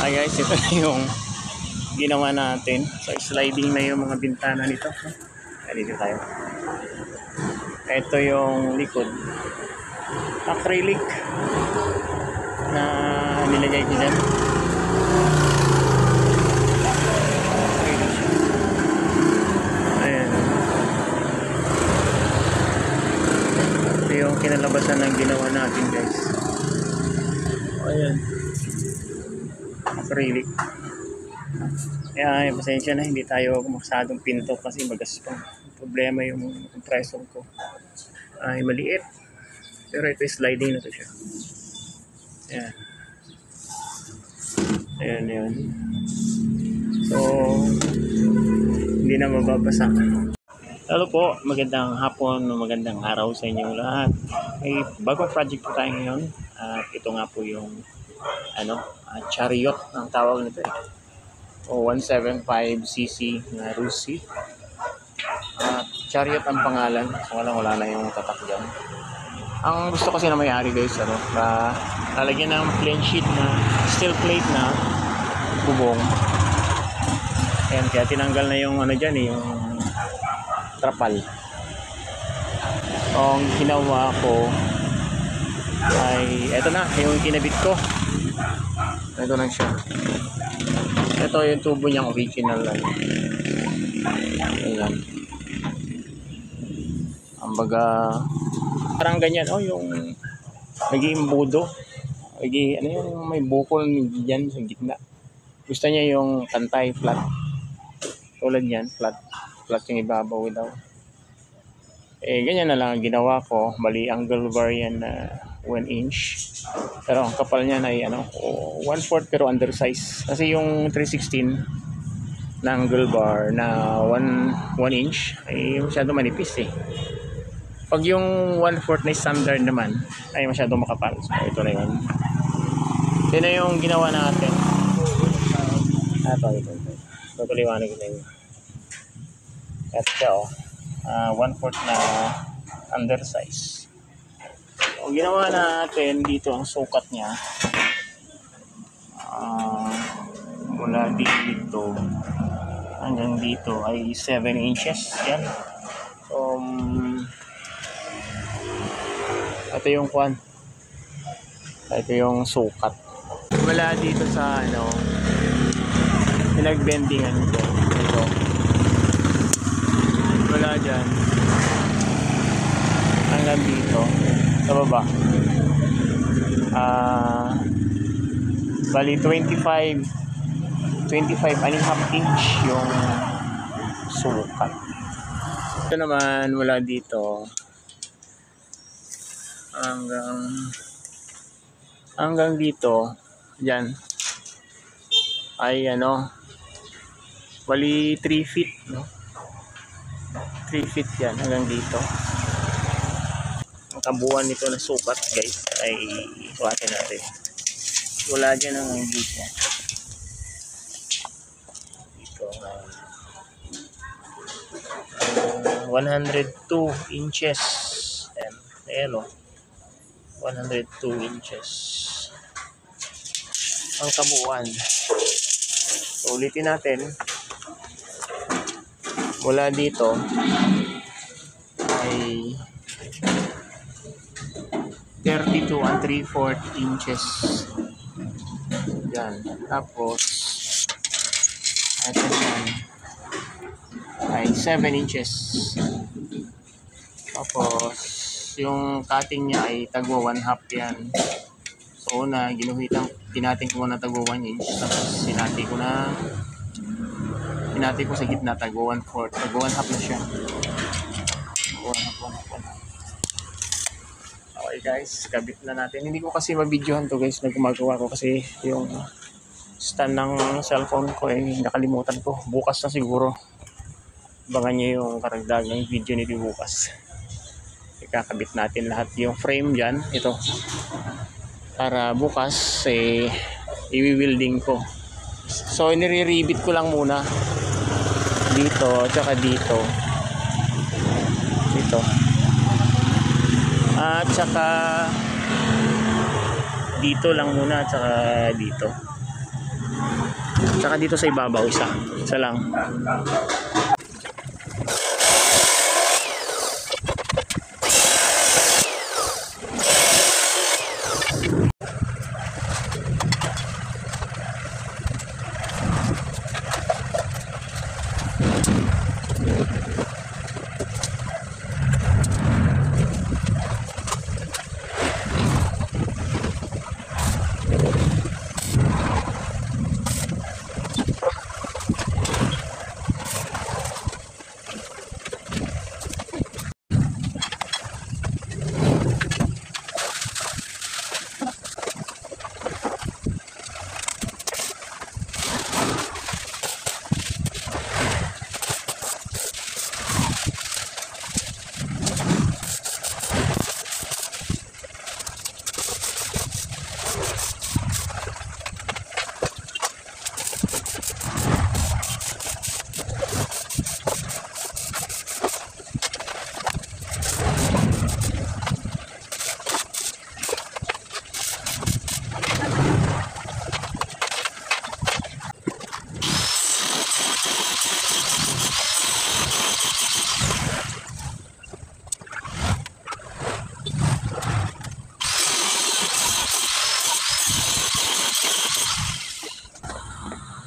Hi guys, ito na yung ginawa natin. So sliding na yung mga bintana nito. Dito tayo. Ito yung likod. Acrylic na nilagay ko dyan. Ayan. Ito yung kinalabasan ng ginawa natin guys. Ayan. Acrylic. Kaya pasensya na, hindi tayo masyadong pinto kasi magaspang. Problema yung compressor ko ay maliit, pero ito sliding na to siya. Ayan yun. So hindi na mababasa. Hello po, magandang hapon, magandang araw sa inyong lahat. May bagong project po tayo ngayon at ito nga po yung chariot ang tawag nito o 175cc na Rusi. Chariot ang pangalan, so wala na yung tatak dyan. Ang gusto kasi na may-ari guys, lalagyan ng plain sheet na steel plate na bubong. Ayan, kaya tinanggal na yung dyan yung trapal. So, ang ginawa ko ay eto na, yung kinabit ko. Ito na siya. Ito yung tubo niyang original. Ayan. Ambaga parang ganyan yung nag-iimbudo. Yung may bukol diyan sa gitna. Gusto niya yung pantay, flat. Tulad yan, flat yung ibabaw daw. Ganyan na lang ang ginawa ko. Bali, angle bar yan na 1 inch. Pero ang kapal niya ay 1/4 pero undersize. Kasi yung 316 na angle bar na 1 inch ay masyado manipis Pag yung 1/4 na standard naman ay masyado makapal. So ito na yun. Ito na yung ginawa natin. Ito liwanag na yun. At siya 1/4 na undersize. So ginawa natin dito ang sukat niya. Mula dito hanggang dito ay 7 inches yan. So ito yung ito yung sukat mula dito sa pinagbendingan ko ito mula dyan hanggang dito sa baba bali 25 and a half inch yung sukat. Ito naman mula dito hanggang dito yan ay bali 3 feet 3 feet yan hanggang dito. Ang kabuuan nito na sukat guys ay sukatin natin. Wala dyan hanggang dito. Dito 102 inches. Ayan 102 inches ang kabuuan. So, ulitin natin. Mula dito ay 32 and 3/4 inches. Yan. Tapos ito naman ay 7 inches. Tapos yung cutting niya ay tagwa 1/2 yan. So tinating ko na tagwa 1 inch. Tapos sinati ko sa gitna tagwa 1/4. Tagwa 1/2 na siya. 1/2. Okay guys, kabit na natin. Hindi ko kasi mabidyohan to guys na gumagawa ko kasi yung stand ng cellphone ko nakalimutan ko. Bukas na siguro. Abangan nyo yung karagdagang video nito bukas. Ikakabit natin lahat yung frame dyan. Ito. Para bukas i-welding ko. So nire-rebit ko lang muna. Dito, tsaka dito. Dito. At tsaka dito lang muna, tsaka dito. Tsaka dito sa ibabaw, isa. Isa lang.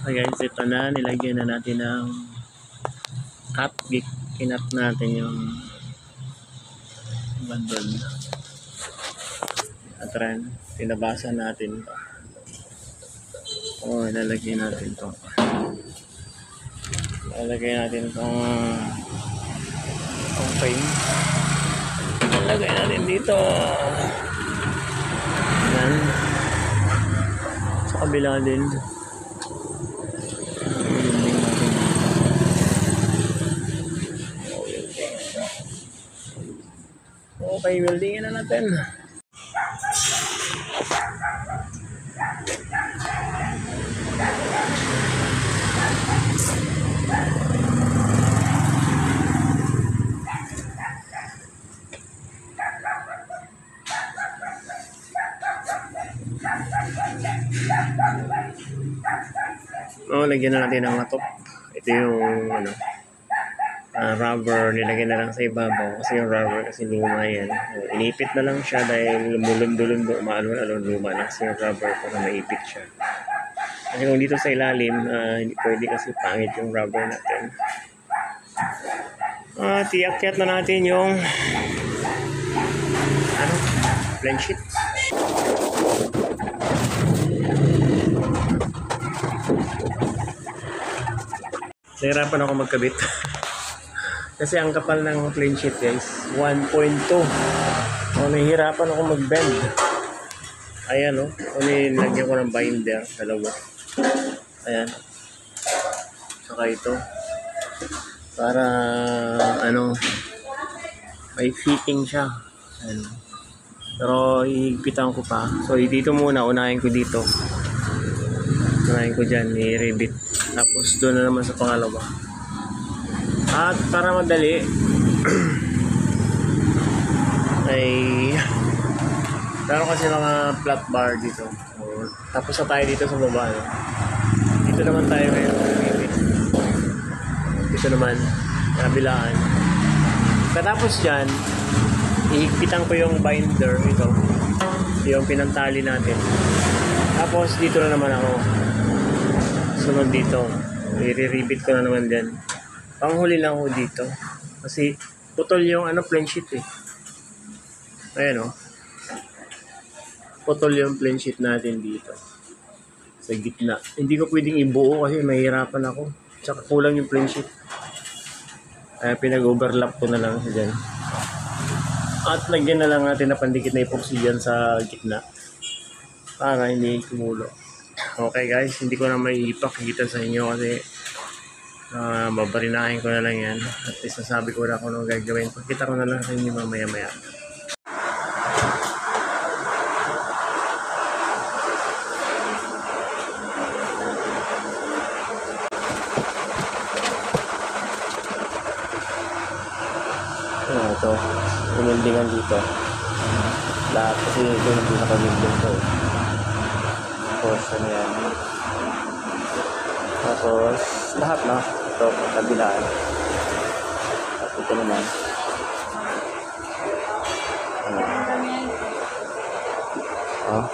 Okay guys, ito na, nilagyan na natin ng cut. Kinat natin yung bandol. At rin, tinabasan natin ito. O, ilalagay natin ito. Ilalagay natin itong frame. Ilalagay natin dito. Yan. Sa kabila din. Okay, weldingin na natin. Lagyan na natin ng matop. Ito yung rubber, nilagyan na lang sa ibabaw kasi yung rubber kasi luma yan. Inipit na lang siya dahil lumulundo-lundo, maalon-alon luma na kasi yung rubber para maipit siya. Kasi kung dito sa ilalim, hindi pwede kasi pangit yung rubber natin. Tiyakyat na natin yung blend sheet. Nahirapan ako magkabit. Kasi ang kapal ng plain sheet guys, 1.2. Nahihirapan ako mag-bend. Ayan nilagyan ko ng binder, dalawa. Ayan. Saka ito. Para may fitting siya. Ayan. Pero hihigpitan ko pa. So dito muna, unahin ko dito. Unahin ko dyan, i-rebit. Tapos doon na naman sa pangalawa. At para madali ay meron kasi mga flat bar dito. Tapos na tayo dito sa baba. Dito naman tayo ngayon. Dito naman, kabilaan. Katapos dyan, ihigpitan ko yung binder. Ito, yung pinantali natin. Tapos dito na naman ako. Sunod dito, i-rebit ko na naman dyan. Panghuli lang ako dito kasi putol yung plain sheet ayan putol yung plain sheet natin dito sa gitna. Hindi ko pwedeng ibuo kasi mahirapan ako, tsaka kulang yung plain sheet, kaya pinag-overlap ko na lang dyan at lagyan na lang natin na pandikit na epoxy dyan sa gitna para hindi kumulo. Okay guys, hindi ko na may ipakita sa inyo kasi babarinahin ko na lang yan. At least nasabi ko na kung anong gagawin. Pakita ko na lang sa inyo mamaya-maya. Ito, umildingan dito. Lahat kasi ito yung pinaka-building ko. Portion yan. Tapos, lahat na. Ito, kabilaan. At ito naman. Oh.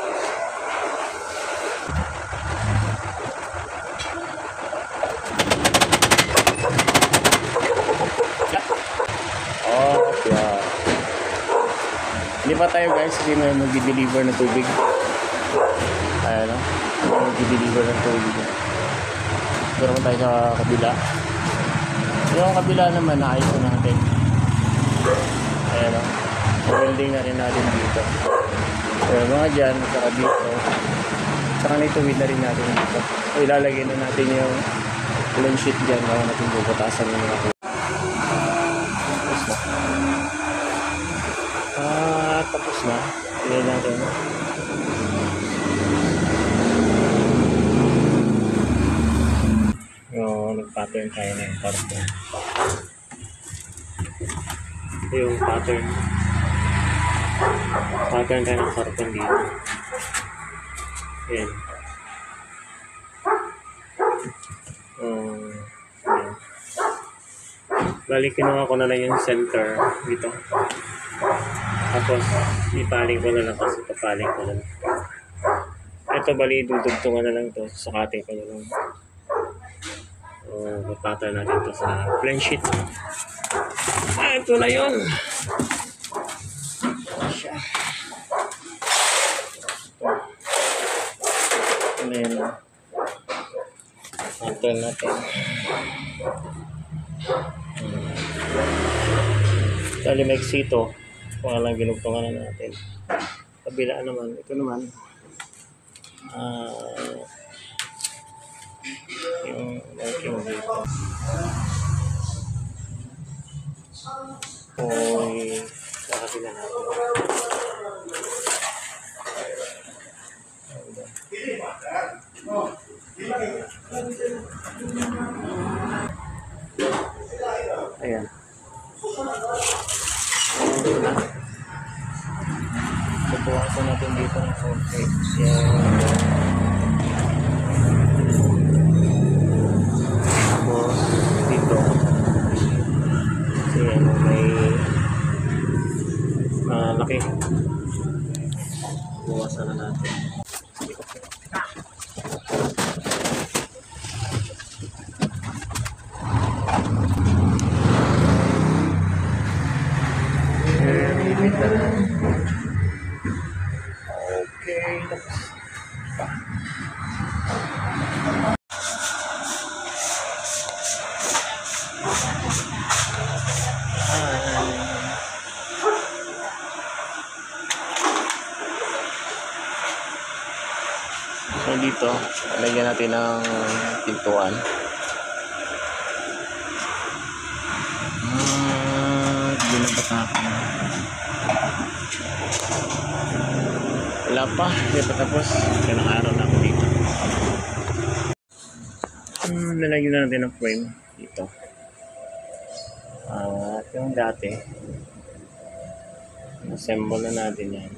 Oh, yeah. Hindi pa tayo guys, hindi na mag-deliver ng tubig. Ayan o. Mag-deliver ng tubig. Pero naman tayo sa kabila. Yung kabila naman, naayos na natin. Ayan o. Welding na rin natin dito. So mga dyan, saka dito. Saka naituwid na rin natin dito. So ilalagay na natin yung clean sheet dyan. Bago natin bubutasan yung mga tapos na. Ilagay natin. Nag-pattern tayo ng karton. Ito yung pattern. Pattern tayo ng karton dito. Ayan. Ayan. Bali, kinuha ko na lang yung center dito. Tapos, ipaling ko na lang kasi papaling ko na lang. Ito, bali, dudugtungan na lang ito. Sakating ko na lang. Pattern natin ito sa plain sheet. Ito na yun. Ito na yun. Pattern natin. Dali maiksi ito. Kung alang ginugtungan na natin. Kabila naman. Ito naman. Yung working dito. Oy, sa kabila natin. Ayan. Pupuwasan natin dito ng konti. Tapos dito. Kasi may laki. Pupuwasan na natin. Okay, so dito, lagyan natin ng pintuan. Wala pa, hindi pa tapos. Ilang araw na ako dito. Nalagyan na natin ng frame dito. At yung dati, assemble na natin yan.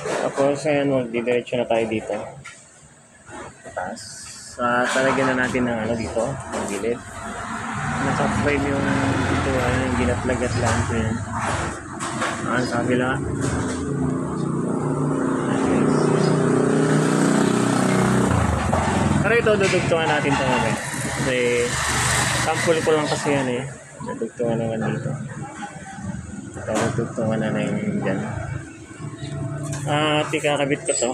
Tapos ayan, magdidiretso na tayo dito. Tapos talagyan na natin ng ano dito, ng gilid. Naka-frame yung dito, yung ginatlagat lang ito yan. Sa kabila. Pero ito, dudugtungan natin ito naman. Kasi sample ko lang kasi yan eh. Dudugtungan naman dito. Ito, dudugtungan na yung dyan. Ikakabit ko to.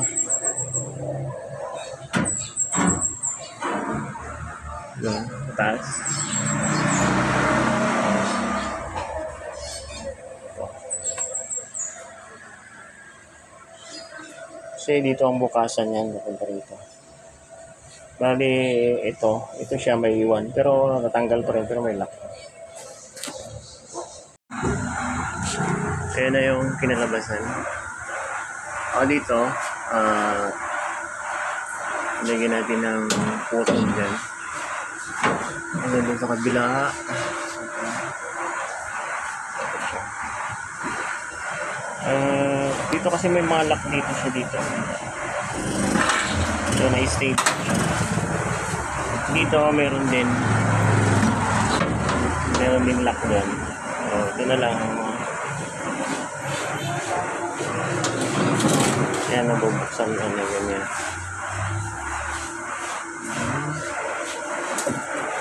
Doon, taas. Kasi dito ang bukasan yan, napunta rito. Bali, ito siya may iwan, pero natanggal pa rin, pero may lock. Kaya na yung kinalabasan. Dito, lagyan natin ng putong dyan. Ano dun sa kabila. Dito kasi may mga lock dito siya dito. So, na-stay siya. Dito meron din lock doon. Ito na lang. Yan, nabubuksan na ganyan.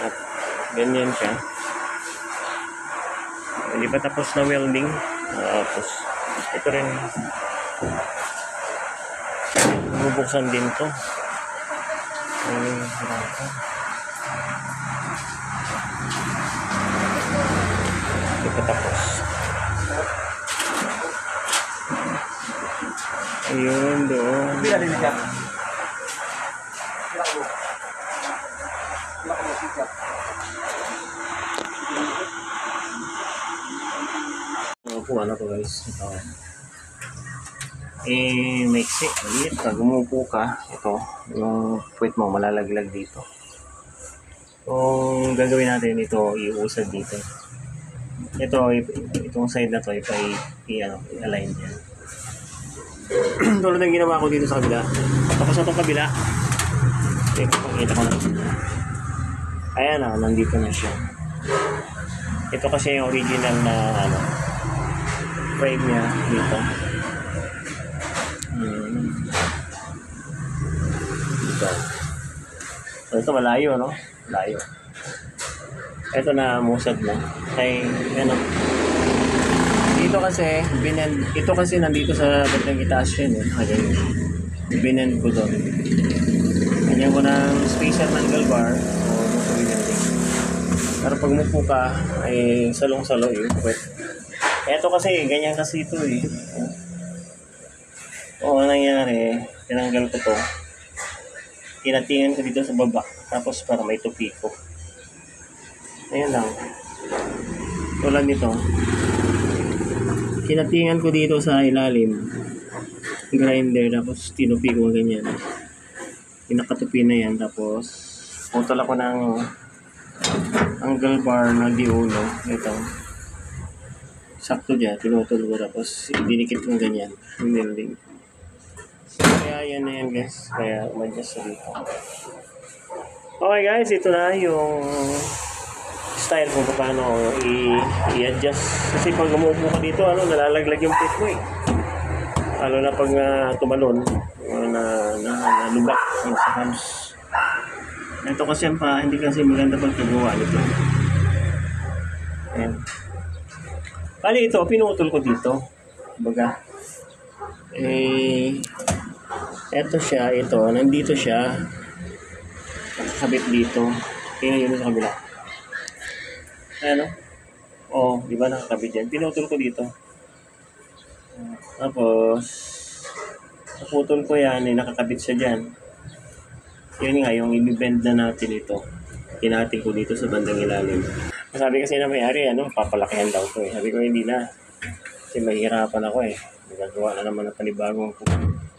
At ganyan siya. Hindi pa tapos na welding. Tapos ito rin. Nabubuksan din to. Hindi pa tapos. Ayun doon. Upuan na to guys. Ito. Maiksi. Maliit. Pag umupo ka, ito, yung puwet mo malalaglag dito. Kung gagawin natin ito, iusad dito. Ito, itong side na to, i-align yan. Tulad ng ginawa ko dito sa kabila. Tapos sa itong kabila, pakita ko na. Ayan na, nandito na siya. Ito kasi yung original na frame niya dito. Dito. So, ito malayo, no? Malayo. Ito na musad na. Kaya, dito kasi, ito kasi nandito sa bandang itaas yun, Ayan. Binend ko doon. Ganyan ko ng spacer mangle bar. Pero pag mupo ka, ay salong-salo yung puwet. Ito kasi, ganyan kasi ito ang nangyari, tinanggal ko to. Tinatingan ko dito sa baba. Tapos para may tupi ko. Ayan lang. Tulad nito. Tinatingan ko dito sa ilalim. Grinder. Tapos tinupi ko ganyan. Pinakatupi na yan. Tapos putol ako ng angle bar na diuno. Ito. Sakto dyan. Pinutol ko. Tapos dinikit ko ganyan. Yung building. Kaya yan na yan guys. Kaya umadjust sa dito. Okay guys. Ito na yung style kung paano i-adjust. Kasi pag umupo ka dito, nalalaglag yung puwet mo Lalo na pag tumalon, nalubak sa hams. Ito kasi hindi kasi maganda pagkagawa nito. Ayan. Bali ito, pinutol ko dito. Baga. Ito siya, nandito siya. Nakakabit dito. Tingnan yun sa kabila. Ayan di ba nakakabit yan? Pinutol ko dito. Tapos, naputol ko yan, nakakabit siya dyan. Yun nga, yung i-bend na natin ito. Kinating ko dito sa bandang ilalim. Sabi kasi na may-ari, papalakihan daw ko Sabi ko, hindi na. Kasi mahihirapan ako Nagagawa na naman ng panibagong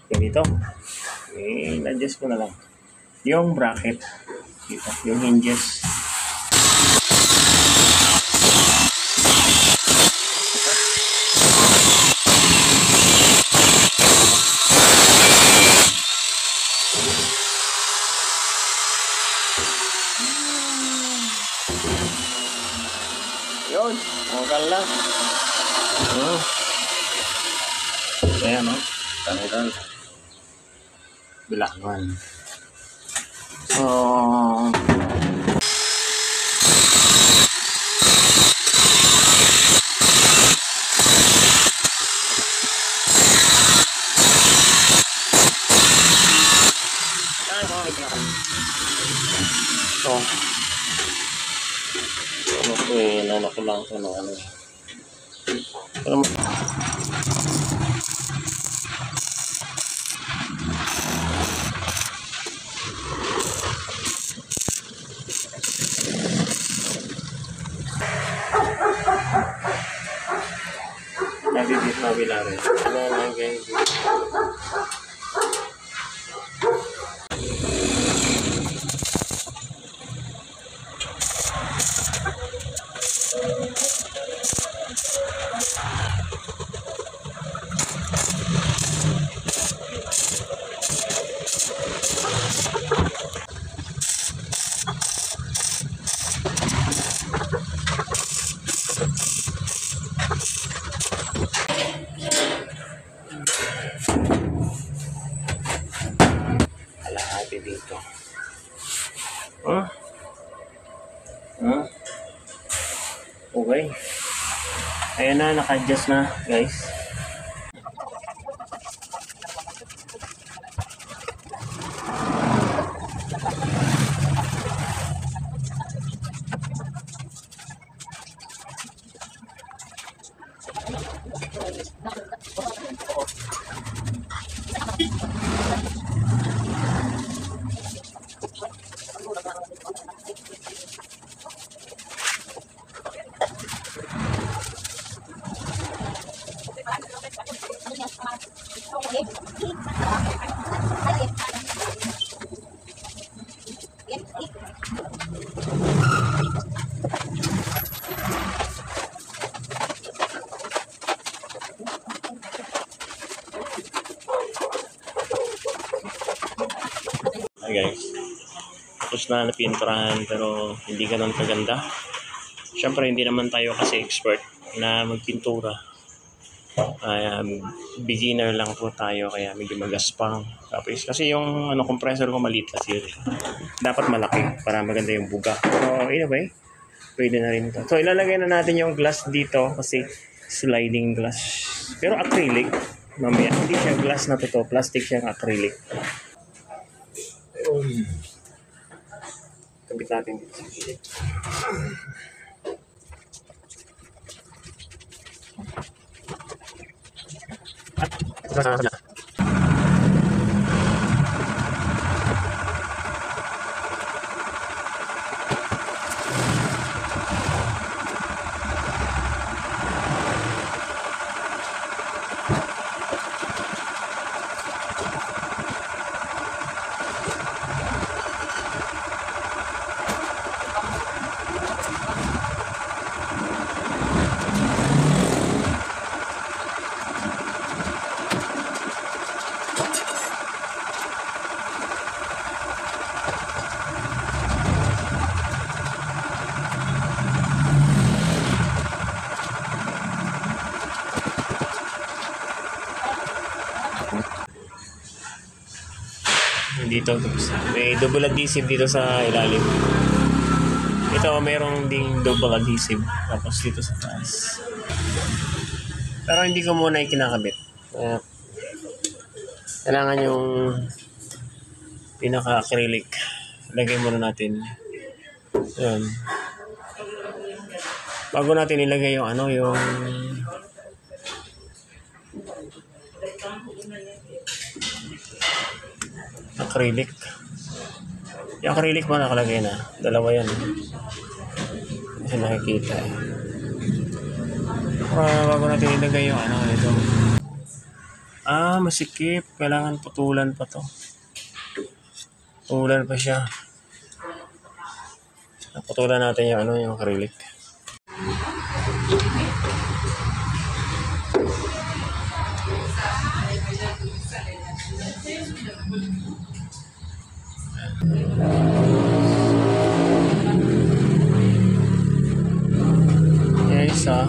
ganito. Na-adjust ko na lang. Yung bracket. Dito, yung hinges. Yun, tanggal na. Ayan tanggal. Bilangan. So, ko lang ito pero nabibit na bilari guys. kalahati dito. Huh? Huh? Okay. Ayan na, naka-adjust na guys. Hi guys, tapos na napinturahan pero hindi ganun kaganda. Siyempre hindi naman tayo kasi expert na magpintura. Beginner lang po tayo kaya medyo magaspang. Tapos kasi yung compressor ko maliit kasi yun. Dapat malaki para maganda yung buga. So anyway, pwede na rin ito. So ilalagay na natin yung glass dito kasi sliding glass. Pero acrylic. Mamaya hindi siya glass na totoo, plastic siyang acrylic. Kabit natin dito sa gilid. Dito may double adhesive dito sa ilalim. Ito mayroong ding double adhesive tapos dito sa taas. Pero hindi ko muna ikinakabit. Kailangan yung pinaka-acrylic. Lagay muna natin. Ayan. Bago natin ilagay yung yung acrylic. Yung acrylic mo nakalagay na. Dalawa yan. Kasi nakikita eh. Bago natin ilagay yung ito. Masikip. Kailangan putulan pa to. Putulan pa siya. Putulan natin yung yung acrylic. Isa.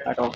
Ito.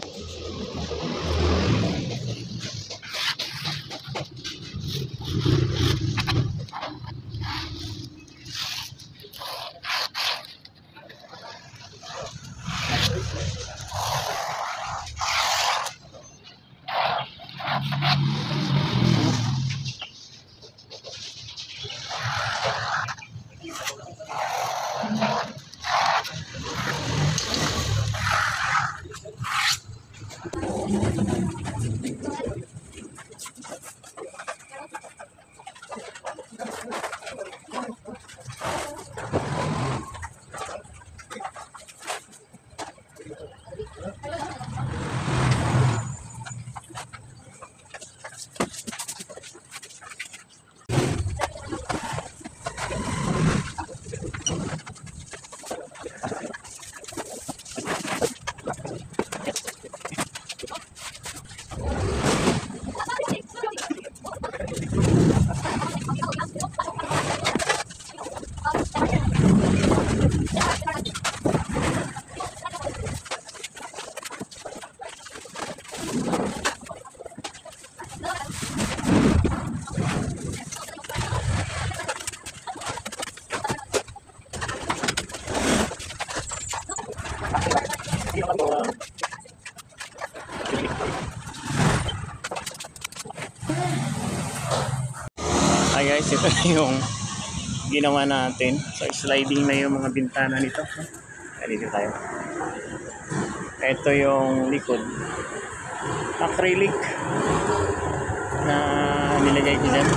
guys, ito na yung ginawa natin. So sliding na yung mga bintana nito. Dito tayo. Ito yung likod. Acrylic na nilagay ko dyan.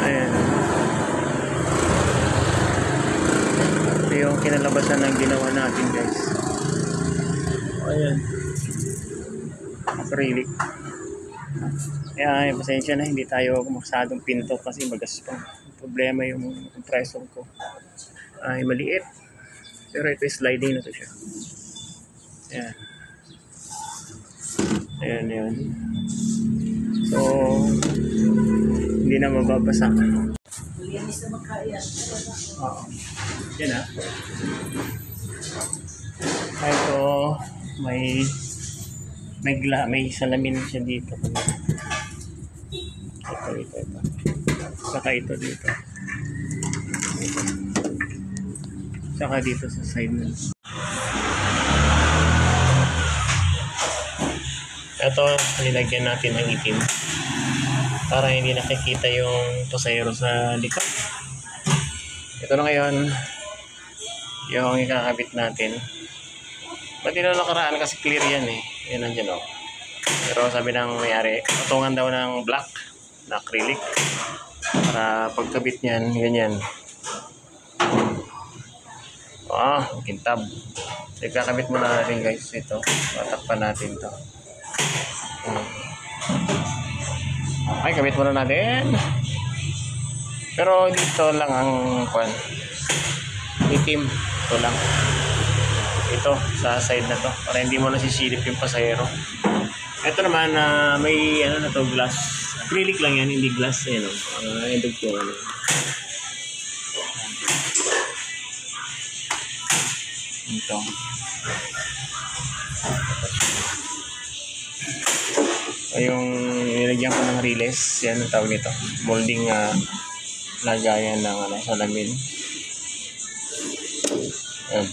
Ayan. Ito yung kinalabasan ng ginawa natin guys. Ayan. Acrylic. Kaya pasensya na, hindi tayo masyadong pinto kasi magaspang. Problema yung compressor ko ay maliit. Pero ito sliding na to siya. Ayan. Ayan, ayan. So, hindi na mababasa. Oo. Yan ah. Ito, may salamin siya dito. Ito. Saka ito dito. Saka dito sa side na. Ito, nilagyan natin ng itim para hindi nakikita yung pasahero sa likod. Ito na ngayon yung ikakabit natin. Pati na nakaraan kasi clear yan eh. Yan nandiyan o. Pero sabi ng may-ari, patungan daw ng black na acrylic para pagkabit niyan, ganyan. Kintab. Ikakabit muna natin guys ito. Tatakpan natin to. Okay, kabit muna natin. Pero dito lang ang itim. Ito lang. Ito sa side na to para hindi mo nasisilip yung pasahero. Ito naman may na to, glass. Acrylic lang yan, hindi glass eh no. Ito. Yung nilagyan ko ng riles, yan ang tawag nito. Molding lagayan ng salamin. Ayan.